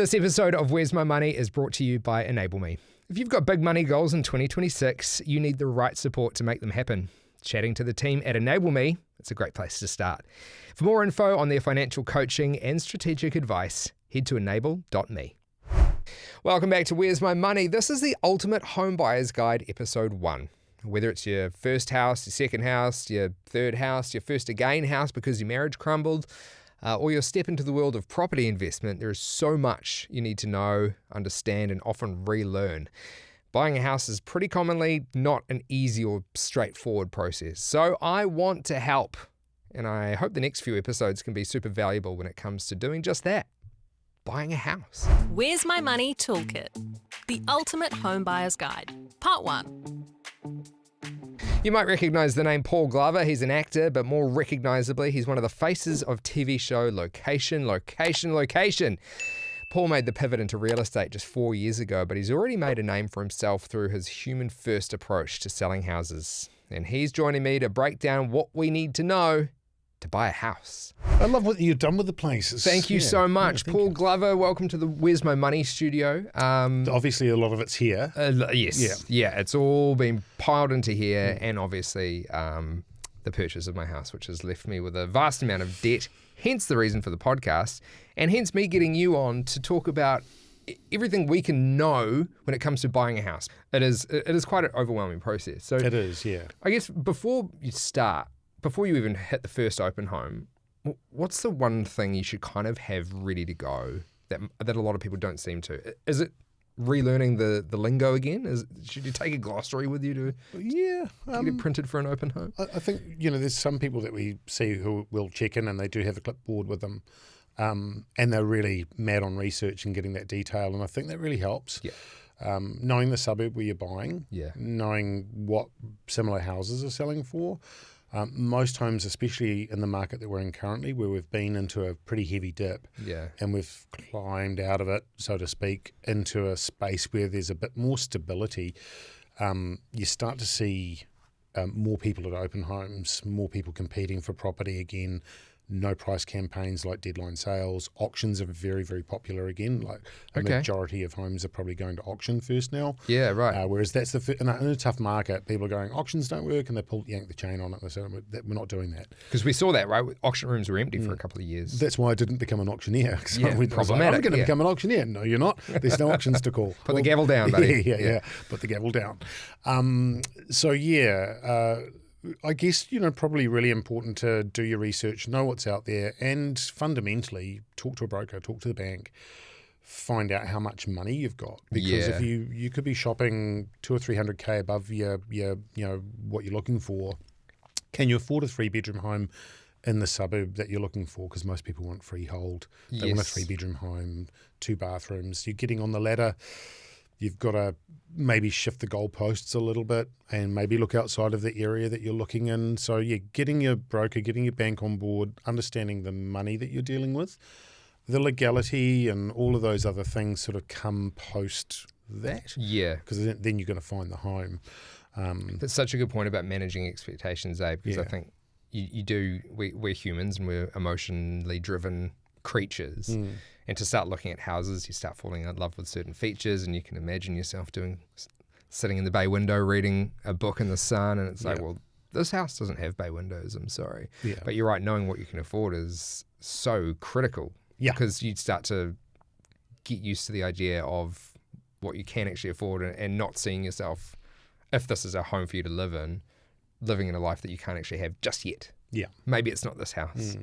This episode of Where's My Money is brought to you by Enable Me. If you've got big money goals in 2026, you need the right support to make them happen. Chatting to the team at Enable Me, it's a great place to start. For more info on their financial coaching and strategic advice, head to enable.me. Welcome back to Where's My Money. This is the Ultimate Home Buyer's Guide, Episode 1. Whether it's your first house, your second house, your third house, your first again house because your marriage crumbled, or your step into the world of property investment, there is so much you need to know, understand, and often relearn. Buying a house is pretty commonly not an easy or straightforward process. So I want to help, and I hope the next few episodes can be super valuable when it comes to doing just that, buying a house. Where's My Money Toolkit? The Ultimate Home Buyer's Guide, Part 1. You might recognise the name Paul Glover. He's an actor, but more recognisably, he's one of the faces of TV show Location. Paul made the pivot into real estate just 4 years ago, but he's already made a name for himself through his human-first approach to selling houses. And he's joining me to break down what we need to know to buy a house. I love what you've done with the places. Thank you so much. Paul Glover, welcome to the Where's My Money studio. Obviously, a lot of it's here. Yes. Yeah, it's all been piled into here, and obviously the purchase of my house, which has left me with a vast amount of debt, hence the reason for the podcast, and hence me getting you on to talk about everything we can know when it comes to buying a house. It is quite an overwhelming process. So It is, yeah. I guess before you even hit the first open home, what's the one thing you should kind of have ready to go that a lot of people don't seem to? Is it relearning the lingo again? Should you take a glossary with you to get it printed for an open home? I think, there's some people that we see who will check in and they do have a clipboard with them, and they're really mad on research and getting that detail, and I think that really helps. Yeah. Knowing the suburb where you're buying, Yeah. knowing what similar houses are selling for. Most homes, especially in the market that we're in currently, where we've been into a pretty heavy dip, Yeah. and we've climbed out of it, so to speak, into a space where there's a bit more stability, you start to see more people at open homes, more people competing for property again, no price campaigns like deadline sales. Auctions are very, very popular again. Like a majority of homes are probably going to auction first now. Yeah, right. Whereas that's in a tough market, people are going, auctions don't work, and they yank the chain on it. And they say, we're not doing that. Because we saw that, right? Auction rooms were empty for a couple of years. That's why I didn't become an auctioneer. Problematic. I'm going to become an auctioneer. No, you're not. There's no auctions to call. Put the gavel down, buddy. Yeah. Put the gavel down. I guess, probably really important to do your research, know what's out there, and fundamentally talk to a broker, talk to the bank, find out how much money you've got. Because if you could be shopping 200 or 300K above your what you're looking for, can you afford a 3-bedroom home in the suburb that you're looking for? Because most people want freehold. They want a 3-bedroom home, 2 bathrooms. You're getting on the ladder. You've got to maybe shift the goalposts a little bit and maybe look outside of the area that you're looking in. So, getting your broker, getting your bank on board, understanding the money that you're dealing with, the legality and all of those other things sort of come post that. Yeah. Because then you're going to find the home. That's such a good point about managing expectations, Abe, because I think we're humans and we're emotionally driven creatures. And to start looking at houses, you start falling in love with certain features, and you can imagine yourself sitting in the bay window reading a book in the sun, and it's like, well, this house doesn't have bay windows, I'm sorry. Yeah. But you're right, knowing what you can afford is so critical. Yeah. Because you start to get used to the idea of what you can actually afford and not seeing yourself, if this is a home for you to live in, living in a life that you can't actually have just yet. Yeah. Maybe it's not this house.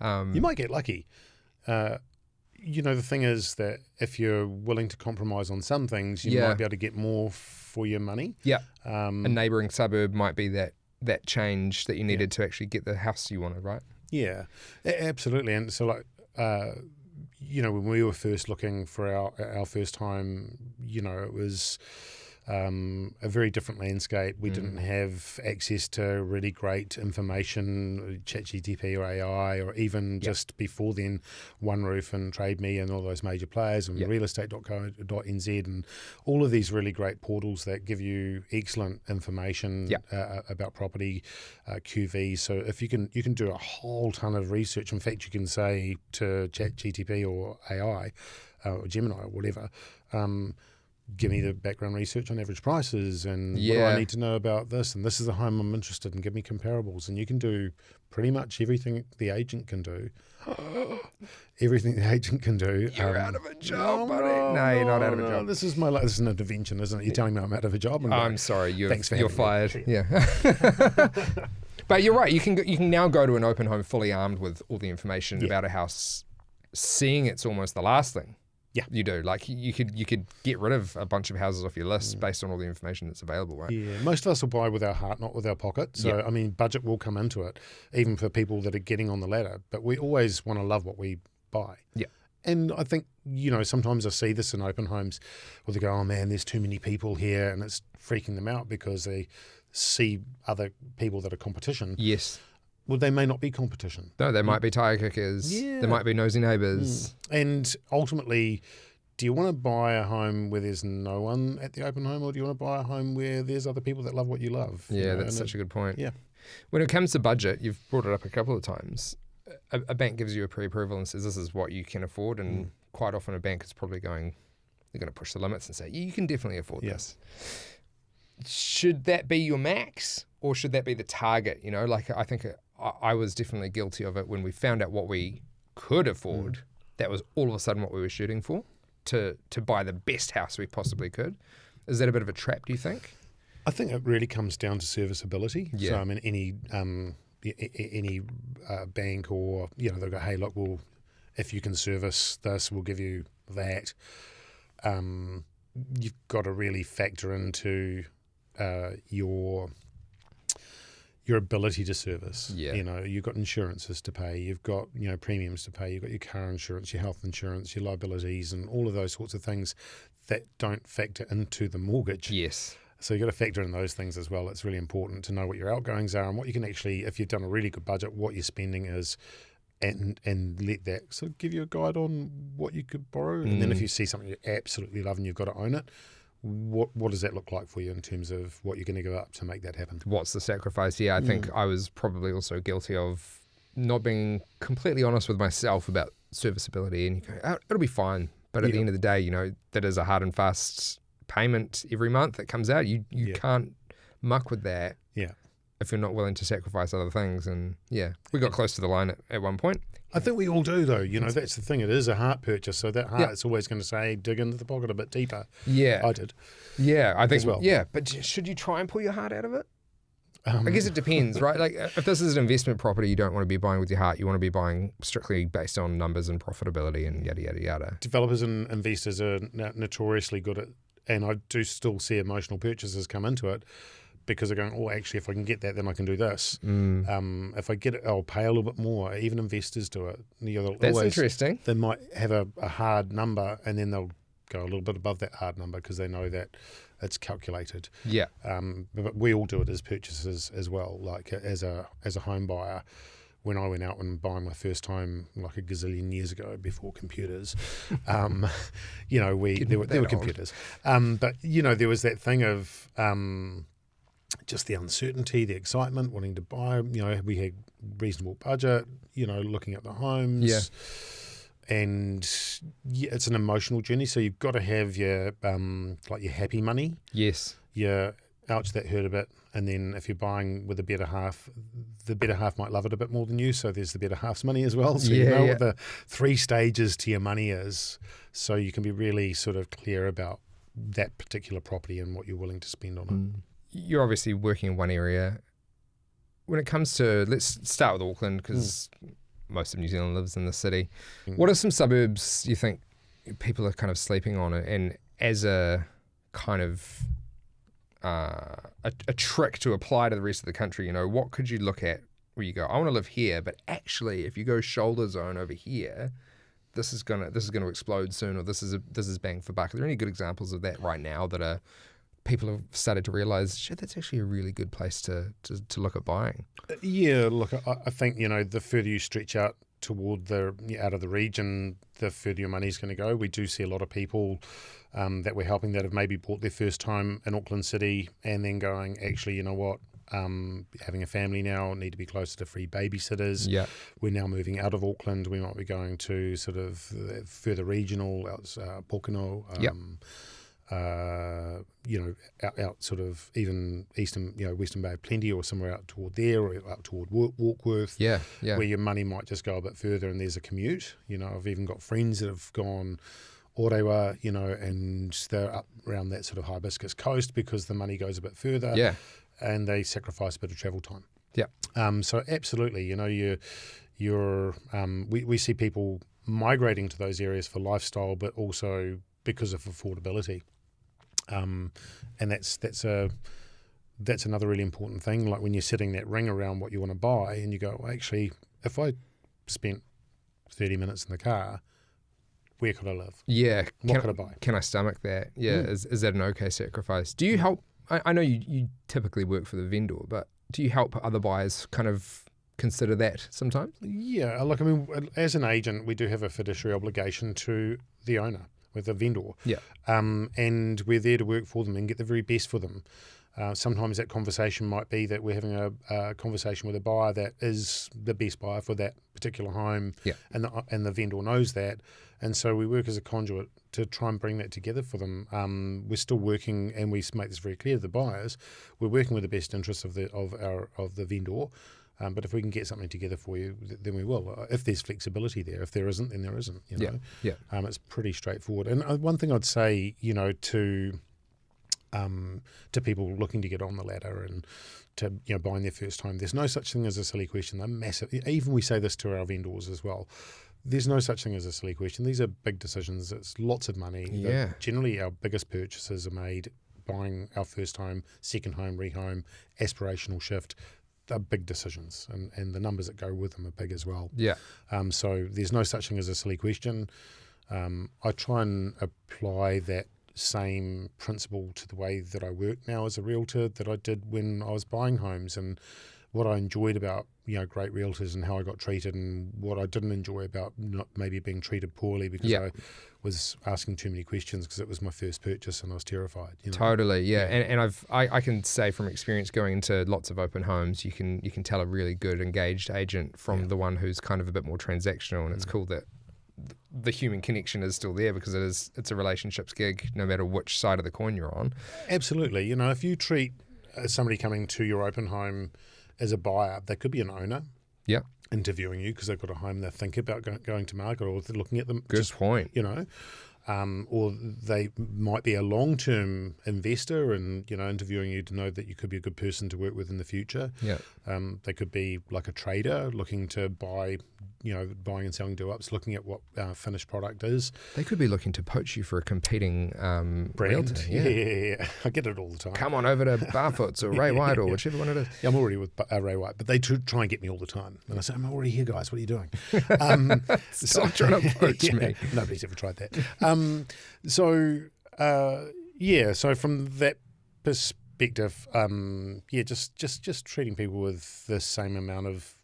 You might get lucky. The thing is that if you're willing to compromise on some things, you might be able to get more for your money. Yeah. A neighbouring suburb might be that change that you needed to actually get the house you wanted, right? Yeah, absolutely. And so when we were first looking for our first home, it was a very different landscape. We didn't have access to really great information, ChatGPT or AI, or even just before then, OneRoof and Trade Me and all those major players, and realestate.co.nz and all of these really great portals that give you excellent information about property, QV. So if you can do a whole ton of research. In fact, you can say to ChatGPT or AI, or Gemini or whatever, give me the background research on average prices and what do Yeah. I need to know about this, and this is the home I'm interested in, give me comparables. And you can do pretty much everything the agent can do. Everything the agent can do. You're out of a job, buddy. No, you're not out of a job. This is this is an intervention, isn't it? You're telling me I'm out of a job. I'm sorry, Thanks for you're having fired. me. Yeah. But you're right. You can now go to an open home fully armed with all the information about a house, seeing it's almost the last thing. Yeah. You do. Like you could get rid of a bunch of houses off your list based on all the information that's available, right? Yeah, most of us will buy with our heart, not with our pocket. So, I mean, budget will come into it, even for people that are getting on the ladder. But we always want to love what we buy. Yeah. And I think, sometimes I see this in open homes where they go, oh man, there's too many people here, and it's freaking them out because they see other people that are competition. Yes. Well, they may not be competition. No, there might be tire kickers. Yeah. There might be nosy neighbours. And ultimately, do you want to buy a home where there's no one at the open home, or do you want to buy a home where there's other people that love what you love? Yeah, that's such a good point. Yeah. When it comes to budget, you've brought it up a couple of times. A bank gives you a pre-approval and says this is what you can afford, and quite often a bank is probably they're going to push the limits and say, you can definitely afford this. Should that be your max, or should that be the target? Like I think I was definitely guilty of it when we found out what we could afford. That was all of a sudden what we were shooting for, to buy the best house we possibly could. Is that a bit of a trap, do you think? I think it really comes down to serviceability. Yeah. So, I mean, any bank or, they'll go, hey, look, if you can service this, we'll give you that. You've got to really factor into your ability to service. Yeah. You've got insurances to pay, you've got, premiums to pay, you've got your car insurance, your health insurance, your liabilities, and all of those sorts of things that don't factor into the mortgage. Yes. So you've got to factor in those things as well. It's really important to know what your outgoings are and what you can actually, if you've done a really good budget, what your spending is, and let that sort of give you a guide on what you could borrow. And then if you see something you absolutely love and you've got to own it, what does that look like for you in terms of what you're going to give up to make that happen? What's the sacrifice? Yeah, I think I was probably also guilty of not being completely honest with myself about serviceability. And you go, oh, it'll be fine. But at the end of the day, that is a hard and fast payment every month that comes out. You can't muck with that. Yeah. If you're not willing to sacrifice other things. And we got close to the line at one point. I think we all do, though. That's the thing. It is a heart purchase, so that heart's always going to say, dig into the pocket a bit deeper. Yeah. I did. Yeah, I think as well. Yeah, but should you try and pull your heart out of it? I guess it depends, right? Like if this is an investment property, you don't want to be buying with your heart. You want to be buying strictly based on numbers and profitability and yada, yada, yada. Developers and investors are notoriously good at, and I do still see emotional purchases come into it, because they're going, oh, actually, if I can get that, then I can do this. If I get it, I'll pay a little bit more. Even investors do it. That's interesting. They might have a hard number, and then they'll go a little bit above that hard number because they know that it's calculated. Yeah. But we all do it as purchasers as well. Like as a home buyer, when I went out and buying my first home like a gazillion years ago before computers, there were computers. But there was that thing of just the uncertainty, the excitement, wanting to buy. We had reasonable budget. Looking at the homes. Yeah. And it's an emotional journey. So you've got to have your your happy money. Yes. Your ouch, that hurt a bit. And then if you're buying with the better half might love it a bit more than you. So there's the better half's money as well. So you know what the 3 stages to your money is. So you can be really sort of clear about that particular property and what you're willing to spend on it. You're obviously working in one area. When it comes to, let's start with Auckland, because most of New Zealand lives in the city. What are some suburbs you think people are kind of sleeping on, and as a kind of a trick to apply to the rest of the country, what could you look at where you go, I want to live here, but actually if you go shoulder zone over here, this is gonna explode soon, or this is bang for buck? Are there any good examples of that right now that are people have started to realise, shit, that's actually a really good place to look at buying? Yeah, look, I think, the further you stretch out toward out of the region, the further your money's going to go. We do see a lot of people that we're helping that have maybe bought their first time in Auckland City and then going, actually, you know what, having a family now, need to be closer to free babysitters. Yeah. We're now moving out of Auckland. We might be going to sort of further regional, out Pokeno. Out sort of even eastern, Western Bay of Plenty or somewhere out toward there or out toward Warkworth. Yeah. Where your money might just go a bit further and there's a commute. I've even got friends that have gone Orewa, and they're up around that sort of Hibiscus coast because the money goes a bit further. Yeah. And they sacrifice a bit of travel time. Yeah. So absolutely, we see people migrating to those areas for lifestyle, but also because of affordability. And that's another really important thing. Like when you're setting that ring around what you want to buy, and you go, well, actually, if I spent 30 minutes in the car, where could I live? Yeah. What could I buy? Can I stomach that? Yeah. Is that an okay sacrifice? Do you help? I know you typically work for the vendor, but do you help other buyers kind of consider that sometimes? Yeah. Look, as an agent, we do have a fiduciary obligation to the owner, with the vendor. Yeah. And we're there to work for them and get the very best for them. Sometimes that conversation might be that we're having a conversation with a buyer that is the best buyer for that particular home, and the vendor knows that, and so we work as a conduit to try and bring that together for them. We're still working, and we make this very clear to the buyers. We're working with the best interests of the vendor. But if we can get something together for you, then we will. If there's flexibility there, if there isn't, then there isn't. It's pretty straightforward. And one thing I'd say, to people looking to get on the ladder and to buying their first home, there's no such thing as a silly question. They're massive. Even we say this to our vendors as well. There's no such thing as a silly question. These are big decisions. It's lots of money. Yeah. Generally, our biggest purchases are made buying our first home, second home, rehome, aspirational shift. They're big decisions, and the numbers that go with them are big as well. Yeah. So there's no such thing as a silly question. I try and apply that same principle to the way that I work now as a realtor that I did when I was buying homes, and what I enjoyed about great realtors and how I got treated, and what I didn't enjoy about not maybe being treated poorly because I was asking too many questions because it was my first purchase and I was terrified. Totally, yeah. And I can say from experience going into lots of open homes, you can tell a really good engaged agent from the one who's kind of a bit more transactional, and it's cool that the human connection is still there because it's a relationships gig no matter which side of the coin you're on. Absolutely. If you treat somebody coming to your open home as a buyer, they could be an owner interviewing you because they've got a home they're thinking about going to market, or they're looking at them. Good point. Or they might be a long-term investor and interviewing you to know that you could be a good person to work with in the future. They could be like a trader looking to buy, buying and selling do-ups, looking at what finished product is. They could be looking to poach you for a competing brand. Yeah. I get it all the time. Come on over to Barfoot's or Ray White or whichever one it is. Yeah, I'm already with Ray White, but they try and get me all the time. And I say, I'm already here, guys. What are you doing? Stop trying to poach me. Nobody's ever tried that. So from that perspective, just treating people with the same amount of,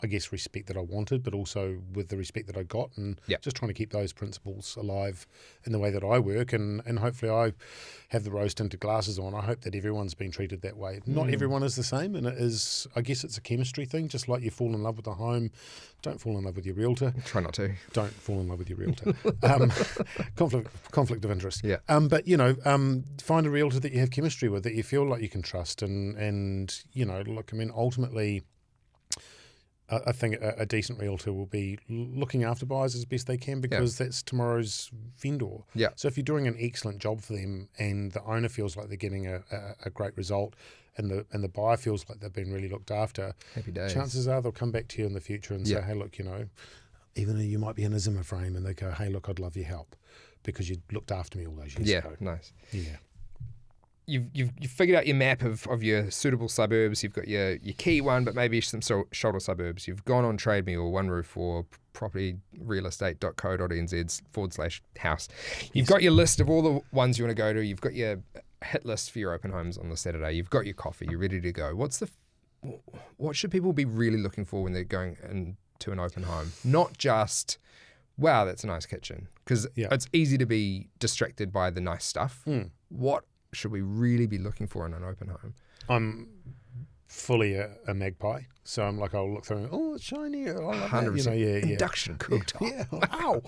I guess, respect that I wanted, but also with the respect that I got, and just trying to keep those principles alive in the way that I work, and hopefully I have the rose-tinted glasses on. I hope that everyone's been treated that way. Not everyone is the same, and I guess it's a chemistry thing, just like you fall in love with a home. Don't fall in love with your realtor. Try not to. Don't fall in love with your realtor. Conflict of interest. Yeah. But find a realtor that you have chemistry with, that you feel like you can trust, and ultimately, I think a decent realtor will be looking after buyers as best they can, because that's tomorrow's vendor. Yeah. So if you're doing an excellent job for them and the owner feels like they're getting a great result, and the buyer feels like they've been really looked after, happy days. Chances are they'll come back to you in the future and say, hey, look, even though you might be in a Zimmer frame, and they go, hey, look, I'd love your help because you looked after me all those years ago. Yeah, nice. Yeah. You've figured out your map of your suitable suburbs. You've got your key one, but maybe some shoulder suburbs. You've gone on Trade Me or One Roof or propertyrealestate.co.nz/house. You've got your list of all the ones you want to go to. You've got your hit list for your open homes on the Saturday. You've got your coffee. You're ready to go. What should people be really looking for when they're going into an open home? Not just, wow, that's a nice kitchen, because it's easy to be distracted by the nice stuff. What should we really be looking for in an open home? I'm fully a magpie. So I'm like, I'll look through, oh, it's shiny. I love that. 100%. Induction cooktop. Yeah. Wow.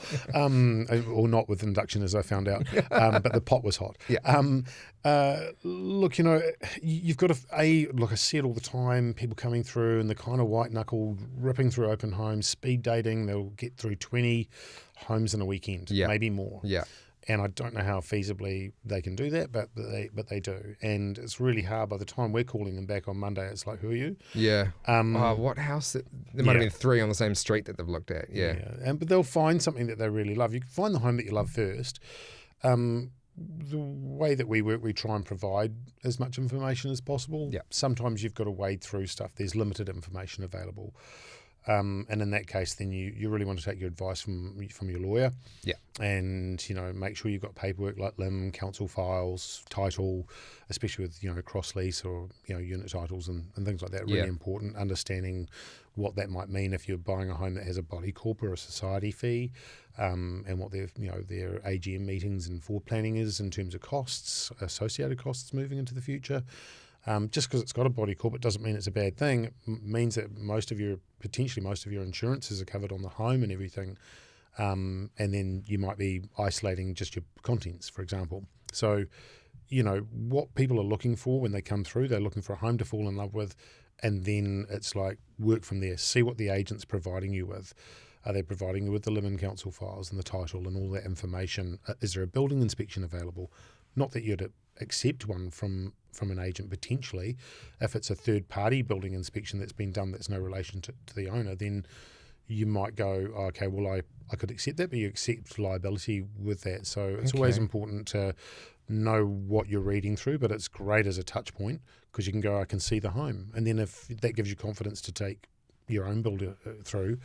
Or not with induction, as I found out. But the pot was hot. Yeah. Look, you've got look, I see it all the time, people coming through and the kind of white-knuckled, ripping through open homes, speed dating. They'll get through 20 homes in a weekend, maybe more. Yeah. And I don't know how feasibly they can do that, but they do. And it's really hard. By the time we're calling them back on Monday, it's like, who are you? Yeah. What house? There might have been 3 on the same street that they've looked at. Yeah. But they'll find something that they really love. You can find the home that you love first. The way that we work, we try and provide as much information as possible. Yeah. Sometimes you've got to wade through stuff. There's limited information available. And in that case, then you really want to take your advice from your lawyer. Yeah. And, make sure you've got paperwork like LIM, council files, title, especially with, cross lease or, unit titles and things like that. Really important. Understanding what that might mean if you're buying a home that has a body corp or a society fee, and what their AGM meetings and forward planning is in terms of costs, associated costs moving into the future. Just because it's got a body corp, it doesn't mean it's a bad thing. It means that potentially most of your insurances are covered on the home and everything. And then you might be isolating just your contents, for example. So, what people are looking for when they come through, they're looking for a home to fall in love with. And then it's like work from there. See what the agent's providing you with. Are they providing you with the LIM and council files and the title and all that information? Is there a building inspection available? Not that you'd accept one from an agent potentially. If it's a third-party building inspection that's been done that's no relation to the owner, then you might go, okay, well, I could accept that, but you accept liability with that. So it's always important to know what you're reading through, but it's great as a touch point because you can go, I can see the home. And then if that gives you confidence to take your own builder through,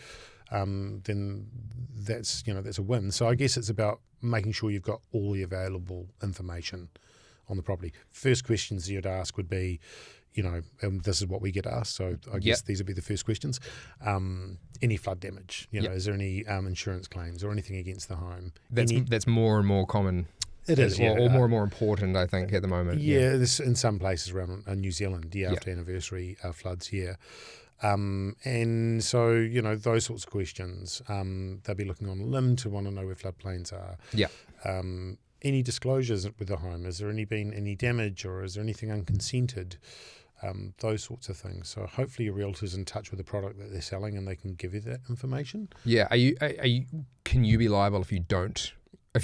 then that's a win. So I guess it's about making sure you've got all the available information on the property. First questions you'd ask would be, and this is what we get asked, so I guess these would be the first questions. Any flood damage? Is there any insurance claims or anything against the home? That's more and more common. It is, or more and more important, I think, at the moment. This in some places around New Zealand, after anniversary floods, and so, those sorts of questions. They'll be looking on LIM to want to know where floodplains are. Yeah. Any disclosures with the home? Has there been any damage or is there anything unconsented? Those sorts of things. So hopefully your realtor's in touch with the product that they're selling and they can give you that information. Yeah. Can you be liable if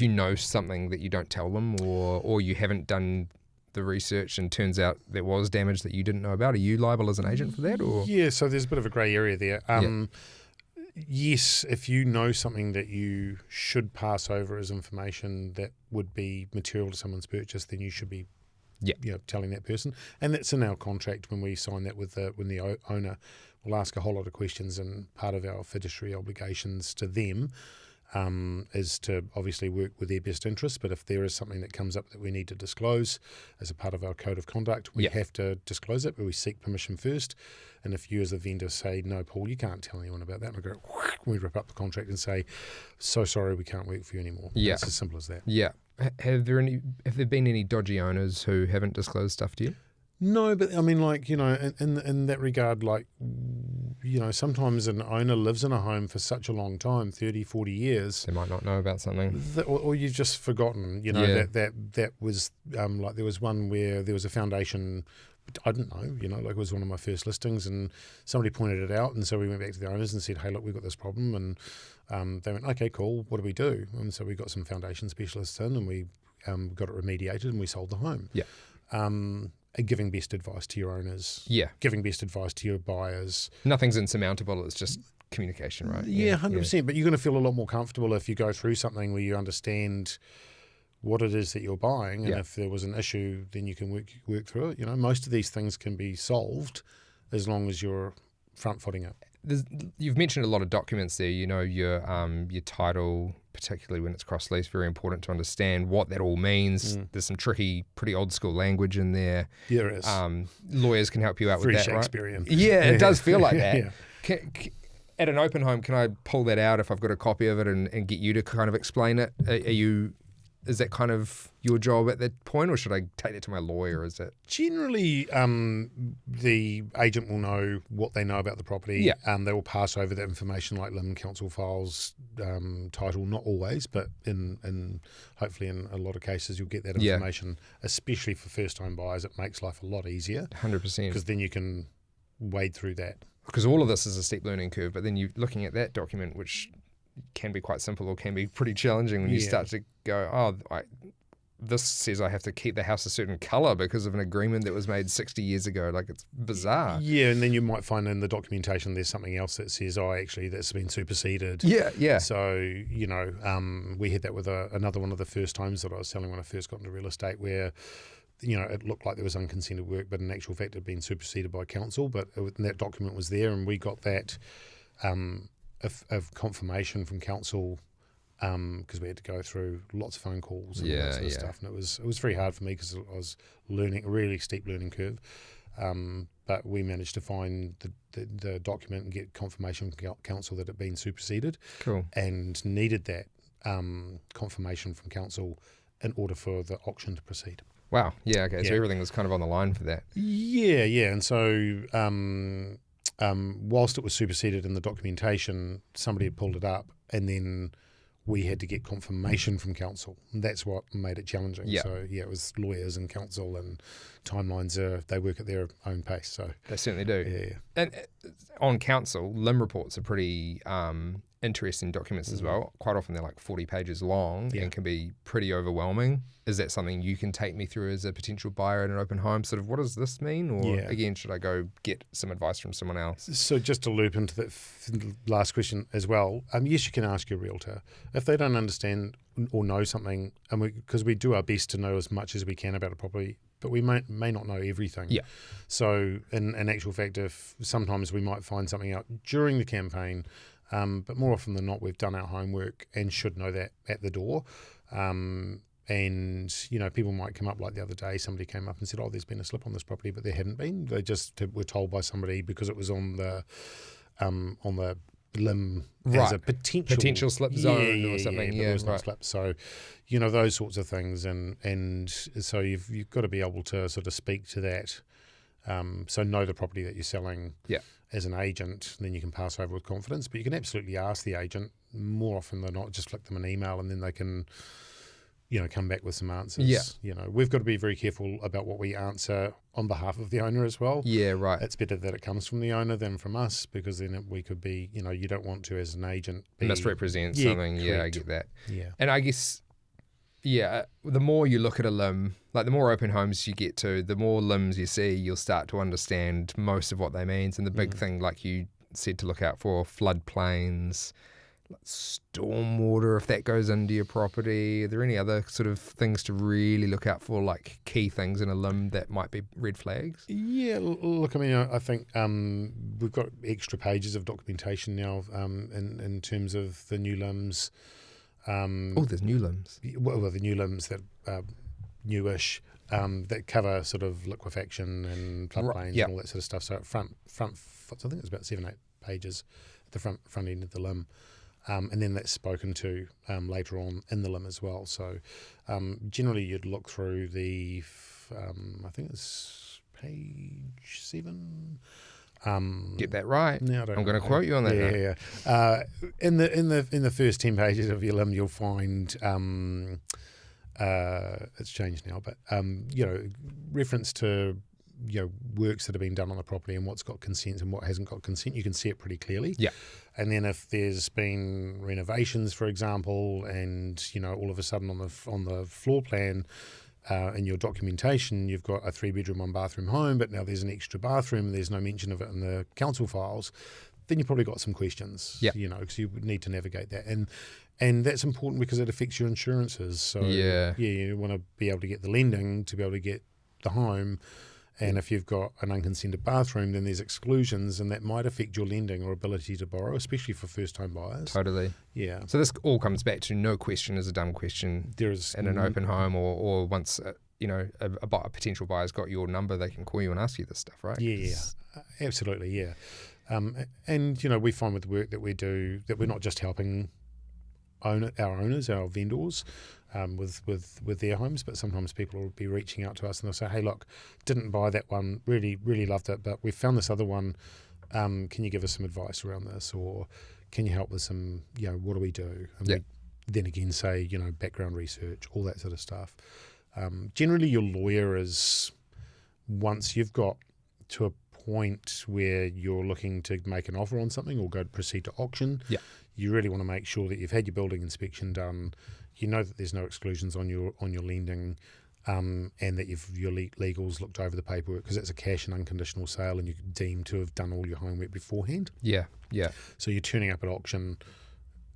you know something that you don't tell them or you haven't done the research and turns out there was damage that you didn't know about? Are you liable as an agent for that? Or so there's a bit of a grey area there. Yes, if you know something that you should pass over as information that would be material to someone's purchase, then you should be telling that person. And that's in our contract when we sign that when the owner will ask a whole lot of questions, and part of our fiduciary obligations to them is to obviously work with their best interest. But if there is something that comes up that we need to disclose as a part of our code of conduct, we have to disclose it, but we seek permission first. And if you as a vendor say, no, Paul, you can't tell anyone about that, and we rip up the contract and say, so sorry, we can't work for you anymore. Yeah. It's as simple as that. Yeah. Have there been any dodgy owners who haven't disclosed stuff to you? No, but I mean, in that regard, sometimes an owner lives in a home for such a long time, 30, 40 years. They might not know about something. Or you've just forgotten, that was, there was one where there was a foundation, I didn't know, it was one of my first listings and somebody pointed it out. And so we went back to the owners and said, hey, look, we've got this problem. And they went, okay, cool, what do we do? And so we got some foundation specialists in and we got it remediated and we sold the home. Yeah. Giving best advice to your owners. Yeah. Giving best advice to your buyers. Nothing's insurmountable. It's just communication, right? Yeah, 100%. Yeah. But you're going to feel a lot more comfortable if you go through something where you understand what it is that you're buying. And if there was an issue, then you can work through it. Most of these things can be solved as long as you're front-footing it. You've mentioned a lot of documents there. Your title, particularly when it's cross-lease, very important to understand what that all means. There's some tricky, pretty old-school language in there. Yeah, there is. Lawyers can help you out with that, right? Shakespearean. Yeah, it does feel like that. At an open home, can I pull that out if I've got a copy of it and get you to kind of explain it? is that kind of your job at that point, or should I take that to my lawyer? Is it Generally, the agent will know what they know about the property. Yeah. They will pass over the information like limb, council files, title, not always, but in hopefully in a lot of cases you'll get that information, especially for first-time buyers. It makes life a lot easier. 100%. Because then you can wade through that. Because all of this is a steep learning curve, but then you're looking at that document, which can be quite simple or can be pretty challenging when you start to go, this says I have to keep the house a certain colour because of an agreement that was made 60 years ago. Like, it's bizarre. Yeah, and then you might find in the documentation there's something else that says, actually, that's been superseded. Yeah. So, we had that with another one of the first times that I was selling when I first got into real estate where, it looked like there was unconsented work, but in actual fact it had been superseded by council. But that document was there, and we got that of confirmation from council because we had to go through lots of phone calls and all that sort of stuff, and it was very hard for me because I was learning a really steep learning curve. But we managed to find the document and get confirmation from council that it had been superseded. Cool. And needed that confirmation from council in order for the auction to proceed. Wow. Yeah. Okay. So everything was kind of on the line for that. Yeah. And so whilst it was superseded in the documentation, somebody had pulled it up, and then we had to get confirmation from council. And that's what made it challenging. Yeah. So it was lawyers and council, and timelines they work at their own pace. So they certainly do. Yeah. And on council, limb reports are pretty interesting documents as well. Quite often they're like 40 pages long and can be pretty overwhelming. Is that something you can take me through as a potential buyer at an open home? Sort of, what does this mean? Or again, should I go get some advice from someone else? So just to loop into that last question as well, yes, you can ask your realtor. If they don't understand or know something, and because we do our best to know as much as we can about a property, but we may not know everything. Yeah. So in actual fact, if sometimes we might find something out during the campaign, but more often than not, we've done our homework and should know that at the door. And, people might come up, like the other day, somebody came up and said, there's been a slip on this property, but there hadn't been. They just were told by somebody because it was on the limb as a potential slip zone or something. Yeah, there was no slip. So, those sorts of things. And so you've got to be able to sort of speak to that. So know the property that you're selling as an agent, then you can pass over with confidence. But you can absolutely ask the agent more often than not, just flick them an email and then they can, come back with some answers. Yeah. We've got to be very careful about what we answer on behalf of the owner as well. Yeah, right. It's better that it comes from the owner than from us, because then we could be, you don't want to, as an agent, misrepresent something. Correct. Yeah, I get that. Yeah. And I guess, the more you look at a limb, like the more open homes you get to, the more limbs you see, you'll start to understand most of what they mean. And the big thing, like you said, to look out for floodplains, stormwater, if that goes into your property. Are there any other sort of things to really look out for, like key things in a limb that might be red flags? Yeah, look, I mean, I think we've got extra pages of documentation now in terms of the new limbs. There's new limbs. Well, the new limbs that are newish, that cover sort of liquefaction and floodplains and all that sort of stuff. So at front, I think it's about 7-8 pages at the front end of the limb. And then that's spoken to later on in the limb as well. So generally you'd look through the, I think it's page 7. Get that right. No, I'm going to quote you on that. Yeah. In the first 10 pages of your limb, you'll find it's changed now, but reference to works that have been done on the property and what's got consent and what hasn't got consent. You can see it pretty clearly. Yeah. And then if there's been renovations, for example, and all of a sudden on the floor plan, in your documentation, you've got a 3-bedroom, 1-bathroom home, but now there's an extra bathroom and there's no mention of it in the council files, then you've probably got some questions, because you would need to navigate that. And that's important because it affects your insurances. So, you want to be able to get the lending to be able to get the home. And if you've got an unconsented bathroom, then there's exclusions, and that might affect your lending or ability to borrow, especially for first-time buyers. Totally. Yeah. So this all comes back to no question is a dumb question. There is in an open home, or once a potential buyer's got your number, they can call you and ask you this stuff, right? Yeah, absolutely, yeah. And we find with the work that we do that we're not just helping our owners, our vendors. with their homes, but sometimes people will be reaching out to us and they'll say, hey, look, didn't buy that one, really loved it, but we found this other one. Can you give us some advice around this, or can you help with some, what do we do? And we then again say, background research, all that sort of stuff. Generally, your lawyer is, once you've got to a point where you're looking to make an offer on something or proceed to auction, you really want to make sure that you've had your building inspection done, you know that there's no exclusions on your lending, and that your legals looked over the paperwork, because it's a cash and unconditional sale and you're deemed to have done all your homework beforehand. Yeah. So you're turning up at auction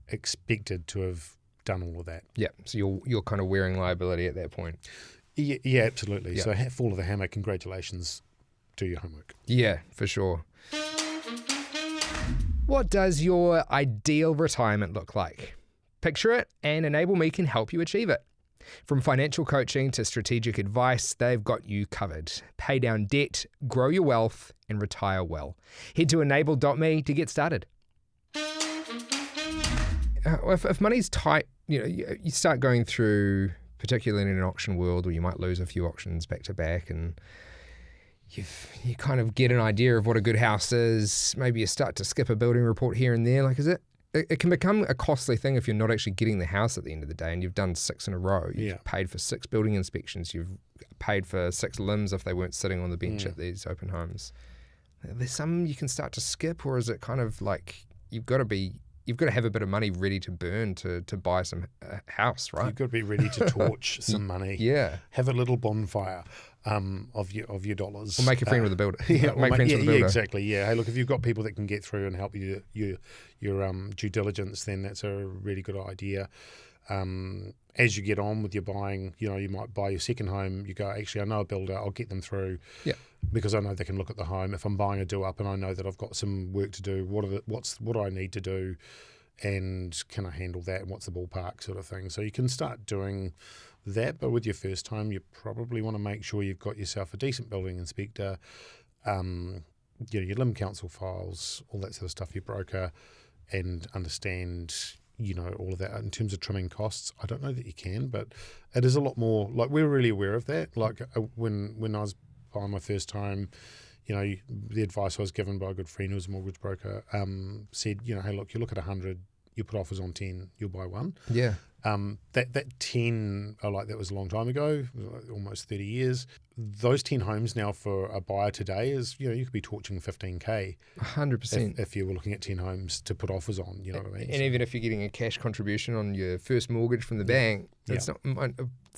expected to have done all of that. Yeah, so you're kind of wearing liability at that point. Yeah, absolutely. Yeah. So fall of the hammer, congratulations, do your homework. Yeah, for sure. What does your ideal retirement look like? Picture it, and Enable Me can help you achieve it. From financial coaching to strategic advice, they've got you covered. Pay down debt, grow your wealth, and retire well. Head to enable.me to get started. If money's tight, you start going through, particularly in an auction world, where you might lose a few auctions back to back, and you kind of get an idea of what a good house is. Maybe you start to skip a building report here and there. Like, it can become a costly thing if you're not actually getting the house at the end of the day, and you've done 6 in a row. You've paid for 6 building inspections. You've paid for 6 limbs if they weren't sitting on the bench at these open homes. There's some you can start to skip, or is it kind of like you've got to have a bit of money ready to burn to buy some house, right? You've got to be ready to torch some money. Yeah. Have a little bonfire of your dollars. Or make a friend with the builder. Make friends with the builder. Yeah, exactly. Yeah. Hey, look, if you've got people that can get through and help you your due diligence, then that's a really good idea. As you get on with your buying, you might buy your second home. You go, actually, I know a builder. I'll get them through. Yeah. Because I know they can look at the home. If I'm buying a do up and I know that I've got some work to do, what do I need to do, and can I handle that? And what's the ballpark sort of thing? So you can start doing that. But with your first home, you probably want to make sure you've got yourself a decent building inspector, your limb council files, all that sort of stuff. Your broker, and understand. All of that in terms of trimming costs. I don't know that you can, but it is a lot more, like, we're really aware of that. Like when I was buying my first home, the advice I was given by a good friend who was a mortgage broker, said, hey, look, you look at 100, you put offers on 10, you'll buy one. Yeah. That 10, that was a long time ago, almost 30 years. Those 10 homes now for a buyer today is, you could be torching 15K. 100%. If you were looking at 10 homes to put offers on, you know what I mean? And even if you're getting a cash contribution on your first mortgage from the bank, it's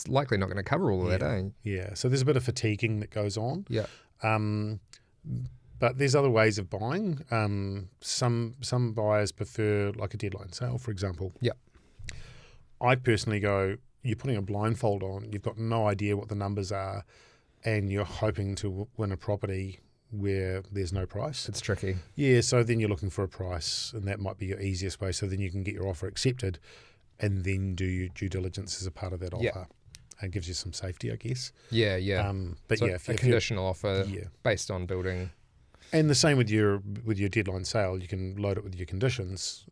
likely not going to cover all of that, eh? Yeah, so there's a bit of fatiguing that goes on. Yeah. But there's other ways of buying. Some buyers prefer like a deadline sale, for example. Yeah. I personally go, you're putting a blindfold on, you've got no idea what the numbers are, and you're hoping to win a property where there's no price. It's tricky. Yeah, so then you're looking for a price, and that might be your easiest way. So then you can get your offer accepted and then do your due diligence as a part of that offer. Yeah. And gives you some safety, I guess. Yeah. But so if a conditional offer based on building. And the same with your deadline sale, you can load it with your conditions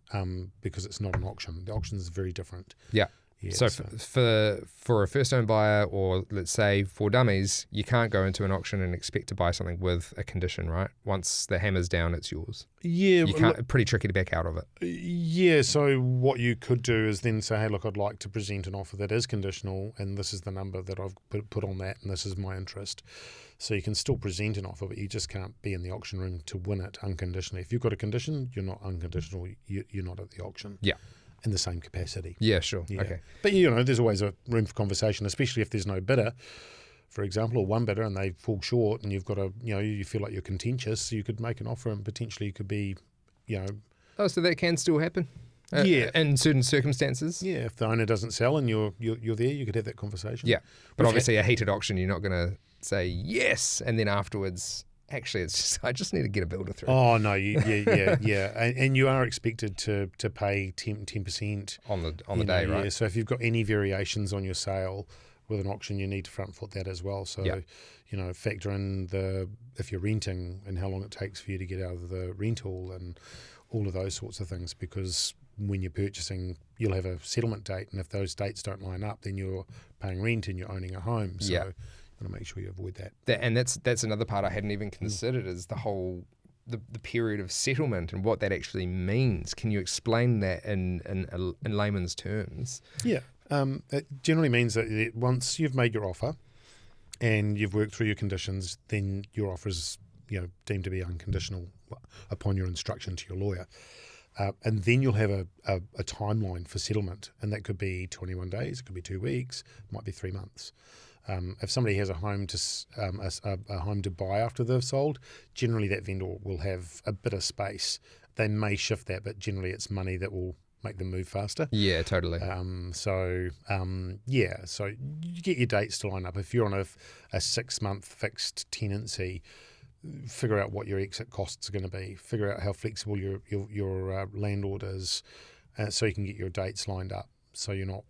because it's not an auction. The auction is very different. Yeah. So for a first-home buyer, or let's say for dummies, you can't go into an auction and expect to buy something with a condition, right? Once the hammer's down, it's yours. Yeah. You can't. Pretty tricky to back out of it. Yeah. So what you could do is then say, hey, look, I'd like to present an offer that is conditional, and this is the number that I've put on that, and this is my interest. So you can still present an offer, but you just can't be in the auction room to win it unconditionally. If you've got a condition, you're not unconditional. You're not at the auction. Yeah. In the same capacity. Yeah, sure. Yeah. Okay. But, there's always a room for conversation, especially if there's no bidder, for example, or one bidder, and they fall short, and you've got you feel like you're contentious, so you could make an offer and potentially you could be, Oh, so that can still happen? In certain circumstances? Yeah, if the owner doesn't sell and you're there, you could have that conversation. Yeah. But obviously a heated auction, you're not going to say yes, and then afterwards... Actually, it's just I just need to get a builder through. Oh no, yeah, and you are expected to pay 10% on the day, right? Yeah. So if you've got any variations on your sale with an auction, you need to front foot that as well. So factor in if you're renting and how long it takes for you to get out of the rental and all of those sorts of things, because when you're purchasing, you'll have a settlement date, and if those dates don't line up, then you're paying rent and you're owning a home. So you want to make sure you avoid that. And that's another part I hadn't even considered is the whole the period of settlement and what that actually means. Can you explain that in layman's terms? Yeah, it generally means that once you've made your offer and you've worked through your conditions, then your offer is deemed to be unconditional upon your instruction to your lawyer. And then you'll have a timeline for settlement, and that could be 21 days, it could be 2 weeks, it might be 3 months. If somebody has a home to buy after they've sold, generally that vendor will have a bit of space. They may shift that, but generally it's money that will make them move faster. Yeah, totally. So you get your dates to line up. If you're on a 6-month fixed tenancy, figure out what your exit costs are going to be. Figure out how flexible your landlord is, so you can get your dates lined up. So you're not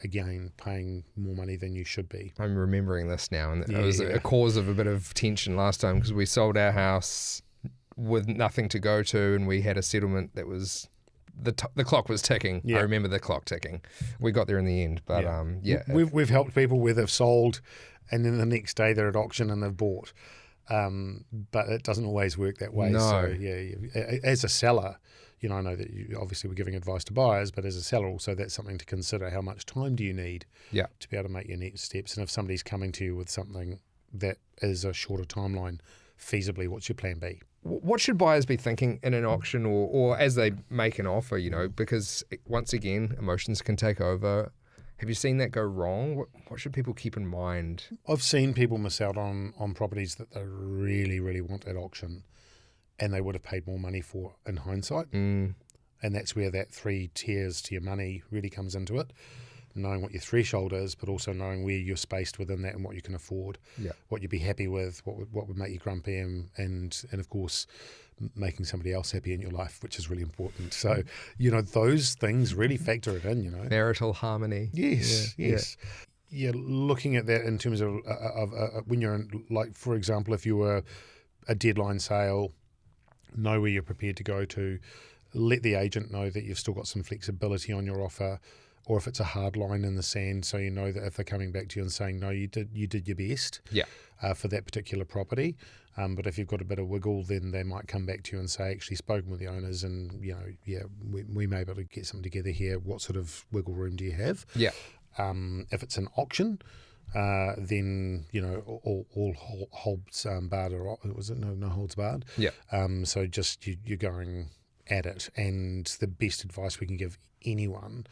again paying more money than you should be. I'm remembering this now, and it was a cause of a bit of tension last time because we sold our house with nothing to go to, and we had a settlement that was the clock was ticking. I remember the clock ticking. We got there in the end, but we've helped people where they've sold, and then the next day they're at auction and they've bought. But it doesn't always work that way. No. So as a seller, I know that obviously we're giving advice to buyers, but as a seller also that's something to consider. How much time do you need to be able to make your next steps? And if somebody's coming to you with something that is a shorter timeline, feasibly, what's your plan B? What should buyers be thinking in an auction or as they make an offer, because once again, emotions can take over. Have you seen that go wrong? What should people keep in mind? I've seen people miss out on properties that they really, really want at auction and they would have paid more money for in hindsight. And that's where that 3 tiers to your money really comes into it. Knowing what your threshold is, but also knowing where you're spaced within that and what you can afford, what you'd be happy with, what would make you grumpy, and of course, making somebody else happy in your life, which is really important. So, those things really factor it in, Marital harmony. Yes. Yeah, looking at that in terms of when you're in, like, for example, if you were a deadline sale, know where you're prepared to go to, let the agent know that you've still got some flexibility on your offer, or if it's a hard line in the sand, so you know that if they're coming back to you and saying, no, you did your best for that particular property. But if you've got a bit of wiggle, then they might come back to you and say, actually spoken with the owners and, we may be able to get something together here. What sort of wiggle room do you have? Yeah. If it's an auction, then, all holds barred, or was it? No holds barred. Yeah. So just you're going at it. And the best advice we can give anyone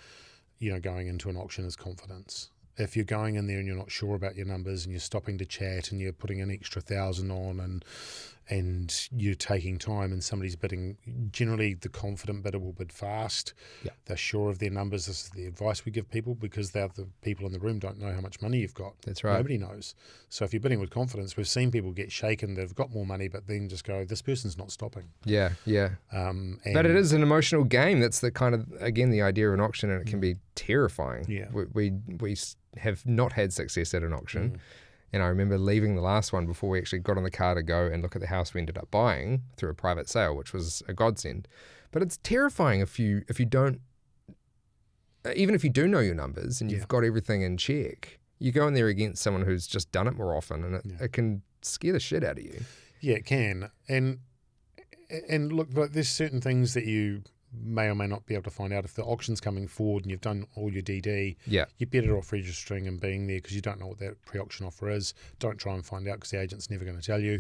going into an auction is confidence. If you're going in there and you're not sure about your numbers and you're stopping to chat and you're putting an extra 1,000 on and you're taking time and somebody's bidding, generally the confident bidder will bid fast. Yeah. They're sure of their numbers. This is the advice we give people because the people in the room don't know how much money you've got. That's right. Nobody knows. So if you're bidding with confidence, we've seen people get shaken. They've got more money, but then just go, this person's not stopping. Yeah. But it is an emotional game. That's the kind of, again, the idea of an auction, and it can be terrifying. Yeah. We have not had success at an auction. And I remember leaving the last one before we actually got on the car to go and look at the house we ended up buying through a private sale, which was a godsend. But it's terrifying if you don't, even if you do know your numbers and you've got everything in check, you go in there against someone who's just done it more often, and it can scare the shit out of you. Yeah, it can. And look, but there's certain things that you may or may not be able to find out. If the auction's coming forward and you've done all your DD, you're better off registering and being there because you don't know what that pre-auction offer is. Don't try and find out because the agent's never going to tell you.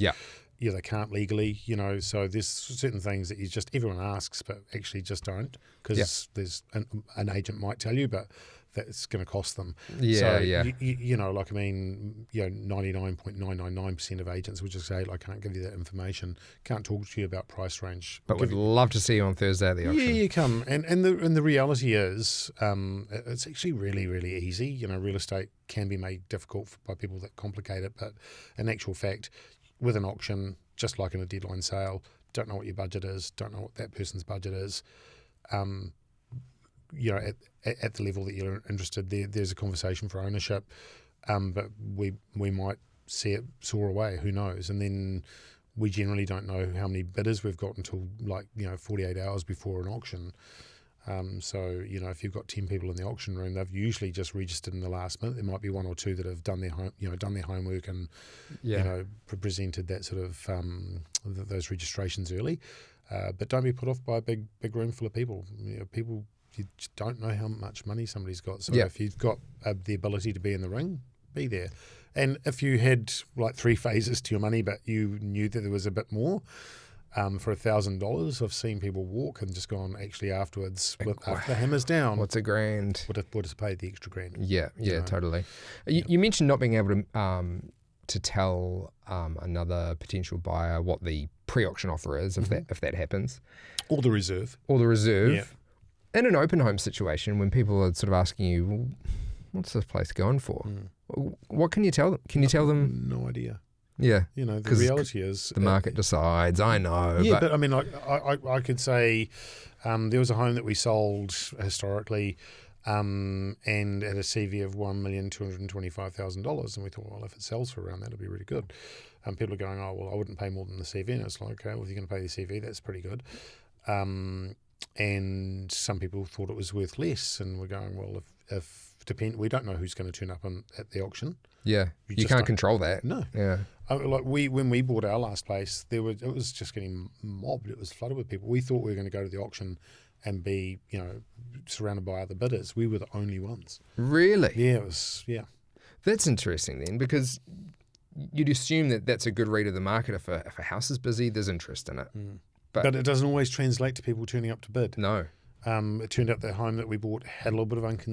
Yeah, they can't legally, so there's certain things that everyone asks but actually just don't because there's an agent might tell you, but that's going to cost them. 99.999% of agents will just say, I can't give you that information, can't talk to you about price range. But we'd love to see you on Thursday at the auction. Yeah, you come. And the reality is it's actually really, really easy. Real estate can be made difficult by people that complicate it, but in actual fact, with an auction, just like in a deadline sale, don't know what your budget is, don't know what that person's budget is. At the level that you're interested, there's a conversation for ownership, but we might see it soar away, who knows? And then we generally don't know how many bidders we've got until 48 hours before an auction. So, if you've got 10 people in the auction room, they've usually just registered in the last minute. There might be one or two that have done their homework and, presented that sort of those registrations early. But don't be put off by a big room full of people. People, you just don't know how much money somebody's got. So if you've got the ability to be in the ring, be there. And if you had like 3 phases to your money, but you knew that there was a bit more, for $1,000, I've seen people walk and just gone actually afterwards after the hammer's down. What's $1,000? Would have paid the extra grand. Yeah, totally. You mentioned not being able to tell another potential buyer what the pre-auction offer is if that happens, or the reserve. Yeah. In an open home situation, when people are sort of asking you, well, what's this place going for? What can you tell them? Can you tell them? No idea. Yeah. The reality is the market decides, I know. Yeah, but I mean, I could say there was a home that we sold historically and at a CV of $1,225,000, and we thought, well, if it sells for around that, it'll be really good. People are going, oh, well, I wouldn't pay more than the CV. And it's like, okay, well, if you're going to pay the CV, that's pretty good. And some people thought it was worth less, and we're going, well, we don't know who's going to turn up at the auction. Yeah, you can't control that. No. Yeah. When we bought our last place, it was just getting mobbed. It was flooded with people. We thought we were going to go to the auction and be, surrounded by other bidders. We were the only ones. Really? Yeah, it was. Yeah. That's interesting then, because you'd assume that that's a good read of the market. If a house is busy, there's interest in it. But it doesn't always translate to people turning up to bid. No. It turned out the home that we bought had a little bit of like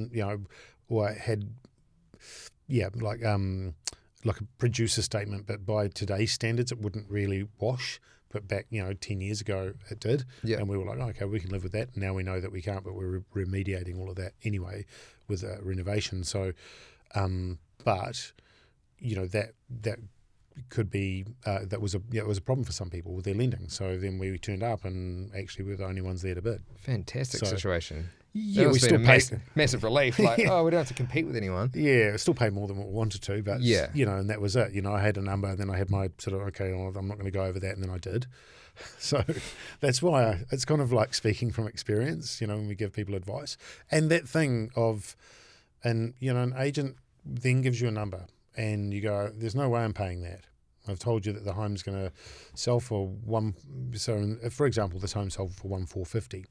a producer statement, but by today's standards, it wouldn't really wash. But back, 10 years ago, it did. Yeah. And we were like, oh, okay, we can live with that. Now we know that we can't, but we're remediating all of that anyway with renovation. So, that could be it was a problem for some people with their lending. So then we turned up, and actually we're the only ones there to bid. Fantastic situation. Yeah, we still paid massive relief. Like, we don't have to compete with anyone. Yeah, we still paid more than what we wanted to, but and that was it. I had a number, and then I had my sort of I'm not going to go over that, and then I did. So that's why it's kind of like speaking from experience. When we give people advice, and that thing of, an agent then gives you a number, and you go, "There's no way I'm paying that. I've told you that the home's going to sell for one." So, for example, this home sold for $1,450.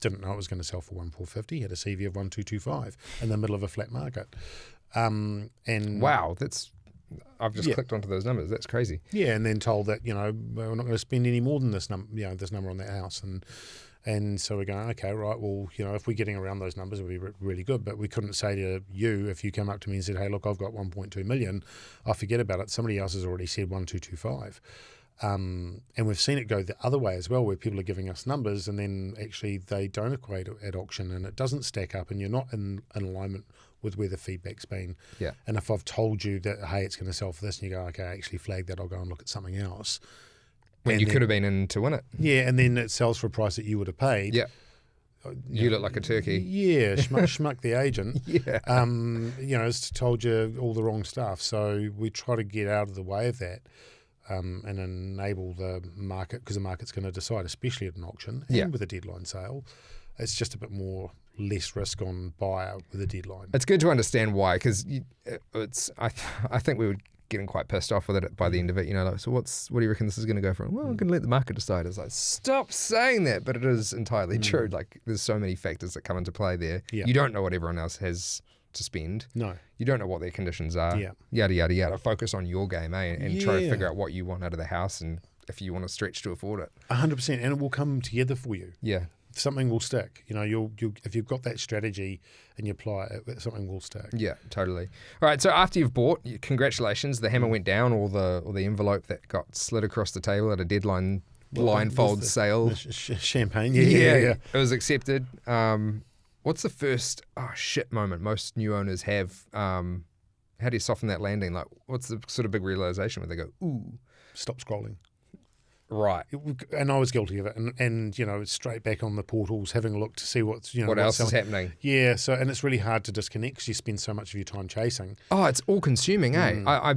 Didn't know it was going to sell for $1,450. Had a CV of $1,225 in the middle of a flat market. And wow, I've just clicked onto those numbers. That's crazy. Yeah, and then told that we're not going to spend any more than this number, this number on that house, and so we're going, okay, right. Well, if we're getting around those numbers, it'll be really good. But we couldn't say to you, if you come up to me and said, hey, look, I've got 1.2 million, I forget about it. Somebody else has already said 1,225. And we've seen it go the other way as well, where people are giving us numbers and then actually they don't equate at auction, and it doesn't stack up, and you're not in alignment with where the feedback's been. Yeah. And if I've told you that, hey, it's going to sell for this, and you go, okay, I actually flagged that, I'll go and look at something else. When you could have been in to win it. Yeah, and then it sells for a price that you would have paid. Yeah. You look like a turkey. Yeah, schmuck the agent. Yeah. It's told you all the wrong stuff. So we try to get out of the way of that. And enable the market, because the market's going to decide, especially at an auction and with a deadline sale. It's just a bit more less risk on buyer with a deadline. It's good to understand why, because I think we were getting quite pissed off with it by the end of it. So what do you reckon this is going to go for? Well, I'm going to let the market decide. It's like, stop saying that, but it is entirely true. Like, there's so many factors that come into play there. Yeah. You don't know what everyone else has to spend. No. You don't know what their conditions are. Yeah. Yada, yada, yada. Focus on your game, and try to figure out what you want out of the house and if you want to stretch to afford it. 100%. And it will come together for you. Yeah. Something will stick. You'll if you've got that strategy and you apply it, something will stick. Yeah, totally. All right, so after you've bought, congratulations, the hammer went down, or the envelope that got slid across the table at a deadline blindfold sale. Champagne. Yeah. It was accepted. What's the first shit moment most new owners have? How do you soften that landing? Like, what's the sort of big realization where they go, ooh? Stop scrolling. Right. And I was guilty of it. And straight back on the portals, having a look to see what else is happening. Yeah, and it's really hard to disconnect because you spend so much of your time chasing. Oh, it's all consuming, eh?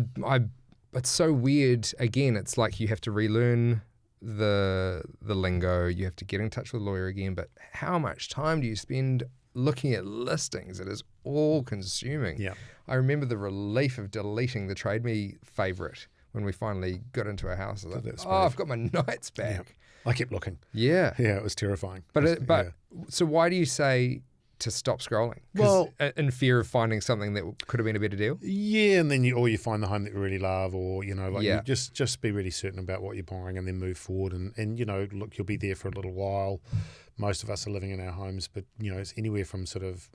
It's so weird. Again, it's like you have to relearn the lingo, you have to get in touch with a lawyer again, but how much time do you spend looking at listings? It is all consuming. Yeah. I remember the relief of deleting the Trade Me favourite when we finally got into a house. I was like, I've got my nights back. Yeah. I kept looking. Yeah. Yeah, it was terrifying. But so why do you say to stop scrolling? Well, in fear of finding something that could have been a better deal? Yeah, and then you find the home that you really love, or, you just be really certain about what you're buying and then move forward. And look, you'll be there for a little while. Most of us are living in our homes, but, it's anywhere from sort of,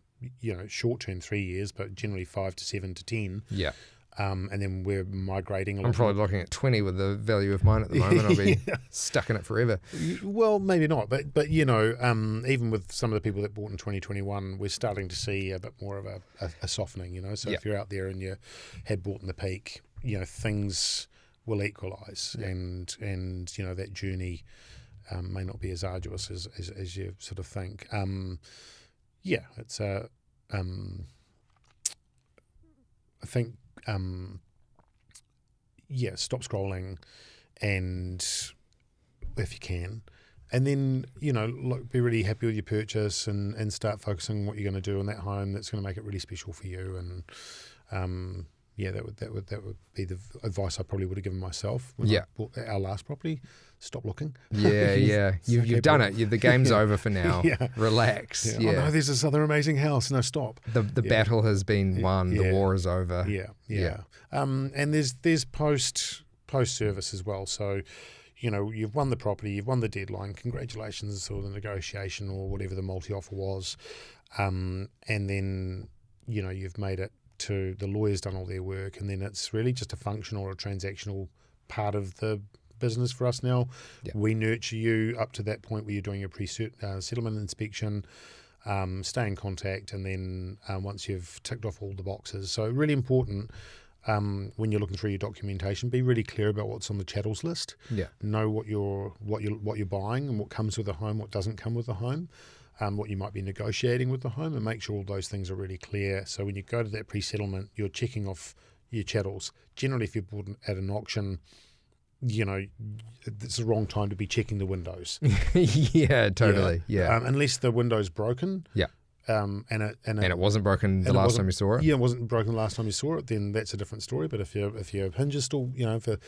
short term 3 years, but generally 5 to 7 to 10. Yeah. And then we're migrating a lot. I'm probably looking at 20 with the value of mine at the moment. I'll be stuck in it forever. Well, maybe not, but even with some of the people that bought in 2021, we're starting to see a bit more of a softening. So if you're out there and you had bought in the peak, things will equalise, and that journey may not be as arduous as you sort of think. It's I think. Stop scrolling, and if you can, and then be really happy with your purchase, and start focusing on what you're going to do in that home that's going to make it really special for you. And that would be the advice I probably would have given myself when I bought our last property. Stop looking. Yeah. You've done it. The game's over for now. Yeah. Relax. Yeah. Oh no, there's this other amazing house. No, stop. The battle has been won. The war is over. Yeah. And there's post service as well. So, you've won the property, you've won the deadline. Congratulations, or the negotiation, or whatever the multi-offer was. And then you've made it to the lawyer's done all their work, and then it's really just a functional or a transactional part of the business for us now. We nurture you up to that point where you're doing your pre-settlement inspection, stay in contact, and then once you've ticked off all the boxes. So really important when you're looking through your documentation, be really clear about what's on the chattels list. Know what you're buying and what comes with the home, what doesn't come with the home. What you might be negotiating with the home, and make sure all those things are really clear. So when you go to that pre-settlement, you're checking off your chattels. Generally, if you're bought at an auction, it's the wrong time to be checking the windows. Yeah, totally. Yeah. Unless the window's broken. Yeah. And it wasn't broken the last time you saw it. Yeah, it wasn't broken the last time you saw it. Then that's a different story. But if your hinge is still, if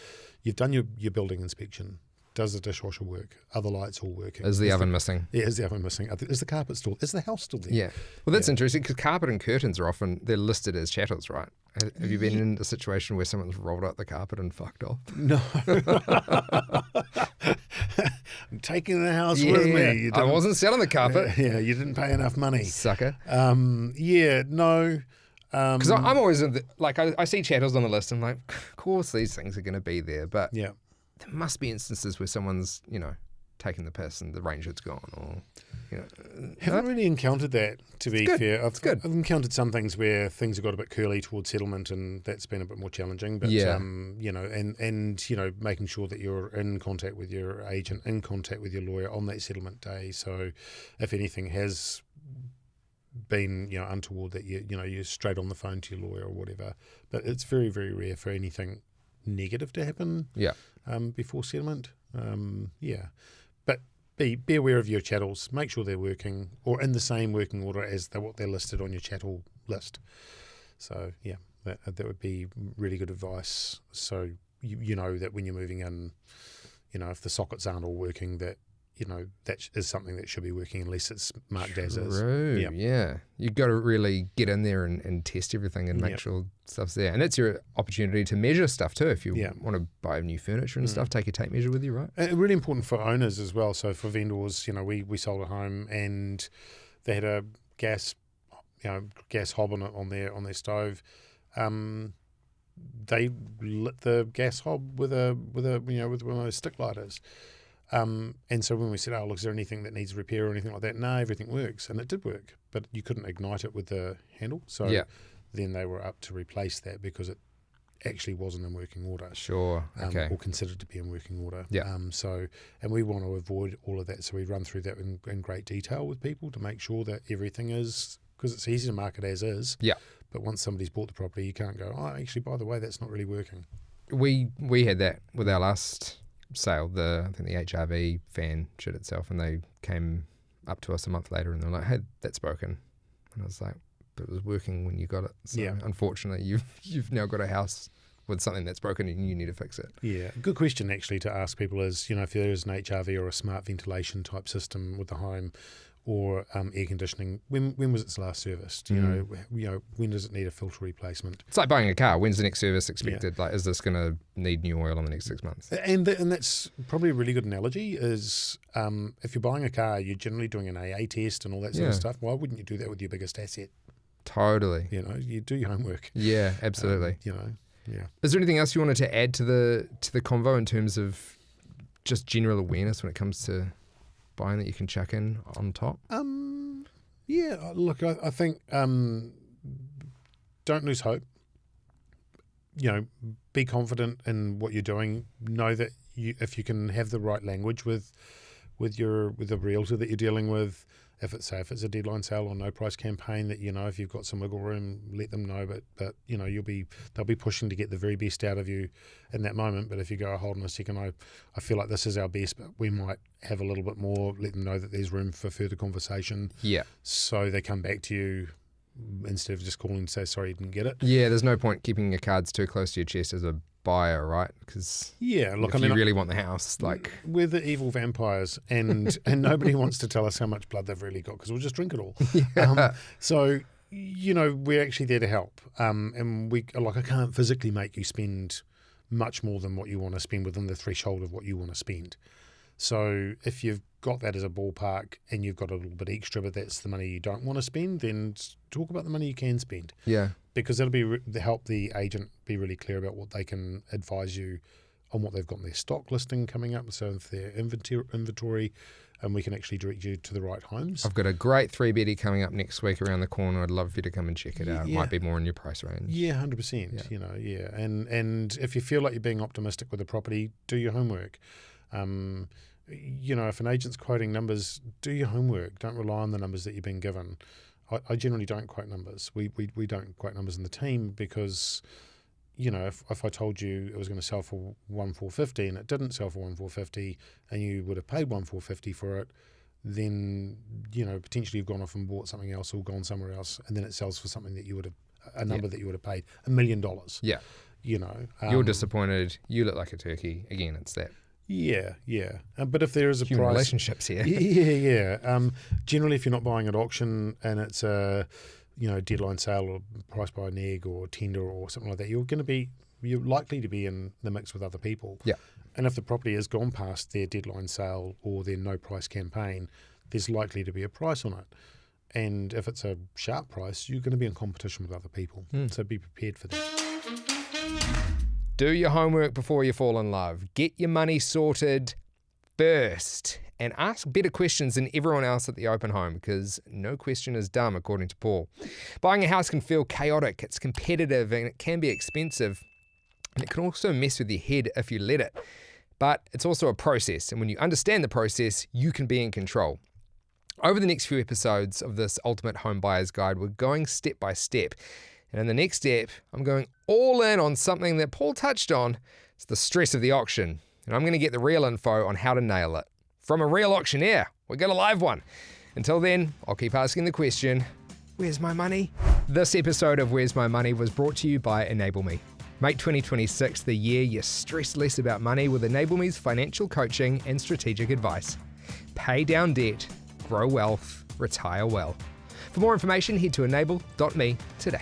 you've done your building inspection. Does the dishwasher work? Are the lights all working? Is the oven missing? Yeah, is the oven missing? Is the carpet still? Is the house still there? Yeah. Well, that's interesting, because carpet and curtains are often, they're listed as chattels, right? Have you been in a situation where someone's rolled out the carpet and fucked off? No. I'm taking the house with me. I wasn't selling the carpet. Yeah, you didn't pay enough money. Sucker. No. Because I'm always, I see chattels on the list, and I'm like, of course these things are going to be there, but... Yeah. There must be instances where someone's, taking the piss and the range hood's gone, or, Haven't really encountered that, to be fair. It's good. I've encountered some things where things have got a bit curly towards settlement, and that's been a bit more challenging. But, making sure that you're in contact with your agent, in contact with your lawyer on that settlement day. So if anything has been, untoward, that you're straight on the phone to your lawyer or whatever. But it's very, very rare for anything negative to happen before settlement. But be aware of your chattels. Make sure they're working or in the same working order as what they're listed on your chattel list. So that would be really good advice. So you know that when you're moving in, if the sockets aren't all working, that that is something that should be working unless it's marked as is. Yeah. You've got to really get in there and test everything and make sure stuff's there. And that's your opportunity to measure stuff too. If you want to buy new furniture and stuff, take your tape measure with you, right? And really important for owners as well. So for vendors, we sold a home and they had a gas hob on their stove. They lit the gas hob with one of those stick lighters. And so when we said, look, is there anything that needs repair or anything like that? No, everything works. And it did work, but you couldn't ignite it with the handle. So then they were up to replace that because it actually wasn't in working order. Sure. Okay. Or considered to be in working order. Yeah. And we want to avoid all of that. So we run through that in great detail with people to make sure that everything is, because it's easy to market as is. Yeah. But once somebody's bought the property, you can't go, actually, by the way, that's not really working. We had that with our last sale. I think the HRV fan shit itself, and they came up to us a month later and they're like, "Hey, that's broken." And I was like, "But it was working when you got it." So unfortunately, you've now got a house with something that's broken and you need to fix it. Yeah, good question actually to ask people is, if there is an HRV or a smart ventilation type system with the home, or air conditioning, when was its last serviced? When does it need a filter replacement? It's like buying a car. When's the next service expected? Like, is this going to need new oil in the next 6 months? And that's probably a really good analogy. Is if you're buying a car, you're generally doing an AA test and all that sort of stuff. Why wouldn't you do that with your biggest asset? Totally. You do your homework. Yeah, absolutely. Yeah. Is there anything else you wanted to add to the convo in terms of just general awareness when it comes to buying that you can chuck in on top? Look, I think don't lose hope. Be confident in what you're doing. Know that if you can have the right language with the realtor that you're dealing with, if it's a deadline sale or no price campaign, that if you've got some wiggle room, let them know. But they'll be pushing to get the very best out of you in that moment. But if you go, hold on a second, I feel like this is our best, but we might have a little bit more. Let them know that there's room for further conversation. Yeah. So they come back to you instead of just calling and say sorry you didn't get it. Yeah, there's no point keeping your cards too close to your chest as a buyer, right? Because you really want the house, like, we're the evil vampires, and nobody wants to tell us how much blood they've really got because we'll just drink it all. So we're actually there to help, and I can't physically make you spend much more than what you want to spend within the threshold of what you want to spend. So if you've got that as a ballpark and you've got a little bit extra, but that's the money you don't want to spend, then talk about the money you can spend. Yeah. Because that'll help the agent be really clear about what they can advise you on, what they've got in their stock listing coming up, so if their inventory, and we can actually direct you to the right homes. I've got a great 3-beddy coming up next week around the corner. I'd love for you to come and check it out. It might be more in your price range. Yeah, 100%. And if you feel like you're being optimistic with the property, do your homework. If an agent's quoting numbers, do your homework. Don't rely on the numbers that you've been given. I generally don't quote numbers. We don't quote numbers in the team because, if I told you it was going to sell for 1,450 and it didn't sell for 1,450 and you would have paid 1,450 for it, then, potentially you've gone off and bought something else or gone somewhere else, and then it sells for something that you would have, a number that you would have paid $1 million. Yeah. You're disappointed. You look like a turkey. Again, it's that. Yeah. But if there is a human price, relationships here. Yeah. Generally, if you're not buying at auction and it's a deadline sale or price by neg or tender or something like that, you're likely to be in the mix with other people. Yeah. And if the property has gone past their deadline sale or their no price campaign, there's likely to be a price on it. And if it's a sharp price, you're going to be in competition with other people. So be prepared for that. Do your homework before you fall in love. Get your money sorted first and ask better questions than everyone else at the open home, because no question is dumb, according to Paul. Buying a house can feel chaotic, it's competitive, and it can be expensive. And it can also mess with your head if you let it. But it's also a process, and when you understand the process, you can be in control. Over the next few episodes of this Ultimate Home Buyer's Guide, we're going step by step. And in the next step, I'm going all in on something that Paul touched on. It's the stress of the auction. And I'm going to get the real info on how to nail it. From a real auctioneer. We got a live one. Until then, I'll keep asking the question, where's my money? This episode of Where's My Money was brought to you by Enable Me. Make 2026 the year you stress less about money with Enable Me's financial coaching and strategic advice. Pay down debt, grow wealth, retire well. For more information, head to enable.me today.